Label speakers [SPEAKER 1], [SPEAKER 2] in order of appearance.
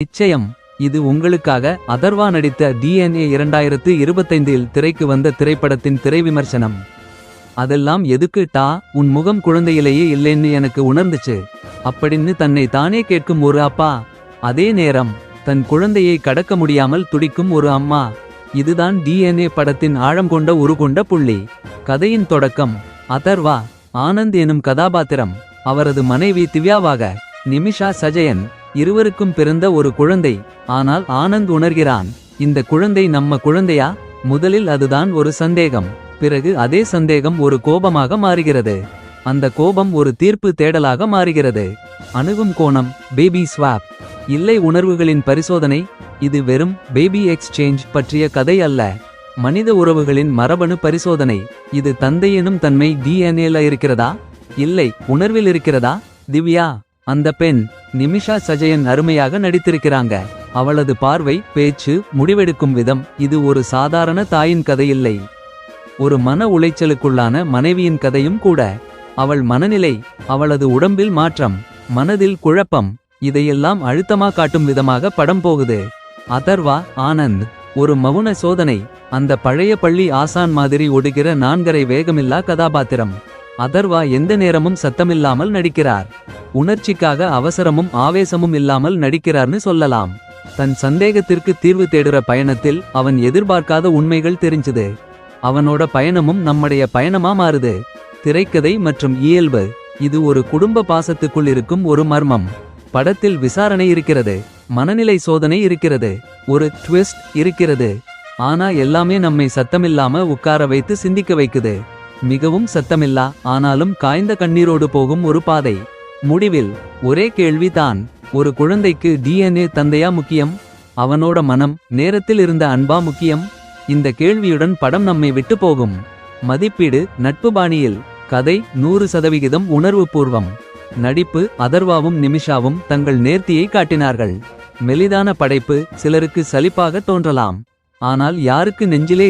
[SPEAKER 1] நிச்சயம். இது உங்களுக்காக அதர்வா நடித்த DNA 2025இல் திரைக்கு வந்த திரைப்படத்தின் திரை விமர்சனம். அதெல்லாம் எதுக்கு டா, உன் முகம் குழந்தையிலேயே இல்லைன்னு எனக்கு உணர்ந்துச்சு அப்படின்னு தன்னை தானே கேட்கும் ஒரு அப்பா. அதே நேரம் தன் குழந்தையை கடக்க முடியாமல் துடிக்கும் ஒரு அம்மா. இதுதான் DNA படத்தின் ஆழம் கொண்ட உருகொண்ட புள்ளி. கதையின் தொடக்கம். அதர்வா ஆனந்த் எனும் கதாபாத்திரம். அவரது மனைவி திவ்யாவாக நிமிஷா சஜயன். இருவருக்கும் பிறந்த ஒரு குழந்தை. ஆனால் ஆனந்த் உணர்கிறான், இந்த குழந்தை நம்ம குழந்தையா? முதலில் அதுதான் ஒரு சந்தேகம். பிறகு அதே சந்தேகம் ஒரு கோபமாக மாறுகிறது. அந்த கோபம் ஒரு தீர்ப்பு தேடலாக மாறுகிறது. அணுகும் கோணம் பேபி ஸ்வாப். இல்லை உணர்வுகளின் பரிசோதனை. இது வெறும் பேபி எக்ஸ்சேஞ்ச் பற்றிய கதை அல்ல. மனித உறவுகளின் மரபணு பரிசோதனை. இது தந்தை எனும் தன்மை DNAல இருக்கிறதா, இல்லை உணர்வில் இருக்கிறதா? திவ்யா அந்த பெண். நிமிஷா சஜயன் அருமையாக நடித்திருக்கிறாங்க. அவளது பார்வை, பேச்சு, முடிவெடுக்கும் விதம். இது ஒரு சாதாரண தாயின் கதையில்லை, ஒரு மன உளைச்சலுக்குள்ளான மனைவியின் கதையும் கூட. அவள் மனநிலை, அவளது உடம்பில் மாற்றம், மனதில் குழப்பம், இதையெல்லாம் அழுத்தமா காட்டும் விதமாக படம் போகுது. அதர்வா ஆனந்த் ஒரு மவுன சோதனை. அந்த பழைய பள்ளி ஆசான் மாதிரி ஒடுகிற நான்கரை வேகமில்லா கதாபாத்திரம். அதர்வா எந்த நேரமும் சத்தமில்லாமல் நடிக்கிறார். உணர்ச்சிக்காக அவசரமும் ஆவேசமும் இல்லாமல் நடிக்கிறார்னு சொல்லலாம். தன் சந்தேகத்திற்கு தீர்வு தேடுற பயணத்தில் அவன் எதிர்பார்க்காத உண்மைகள் தெரிஞ்சுது. அவனோட பயணமும் நம்முடைய பயணமா மாறுது. திரைக்கதை மற்றும் இயல்பு. இது ஒரு குடும்ப பாசத்துக்குள் இருக்கும் ஒரு மர்மம். படத்தில் விசாரணை இருக்கிறது, மனநிலை சோதனை இருக்கிறது, ஒரு ட்விஸ்ட் இருக்கிறது. ஆனா எல்லாமே நம்மை சத்தமில்லாம உட்கார வைத்து சிந்திக்க வைக்குது. மிகவும் சத்தமில்லா, ஆனாலும் காய்ந்த கண்ணீரோடு போகும் ஒரு பாதை. முடிவில் ஒரே கேள்வி தான், ஒரு குழந்தைக்கு DNA தந்தையா முக்கியம், அவனோட மனம், நேரத்தில் இருந்த அன்பா முக்கியம்? இந்த கேள்வியுடன் படம் நம்மை விட்டு போகும். மதிப்பீடு நட்பு பாணியில். கதை 100% உணர்வு பூர்வம். நடிப்பு அதர்வாவும் நிமிஷாவும் தங்கள் நேர்த்தியை காட்டினார்கள். மெலிதான படைப்பு, சிலருக்கு சலிப்பாக தோன்றலாம். ஆனால் யாருக்கு நெஞ்சிலே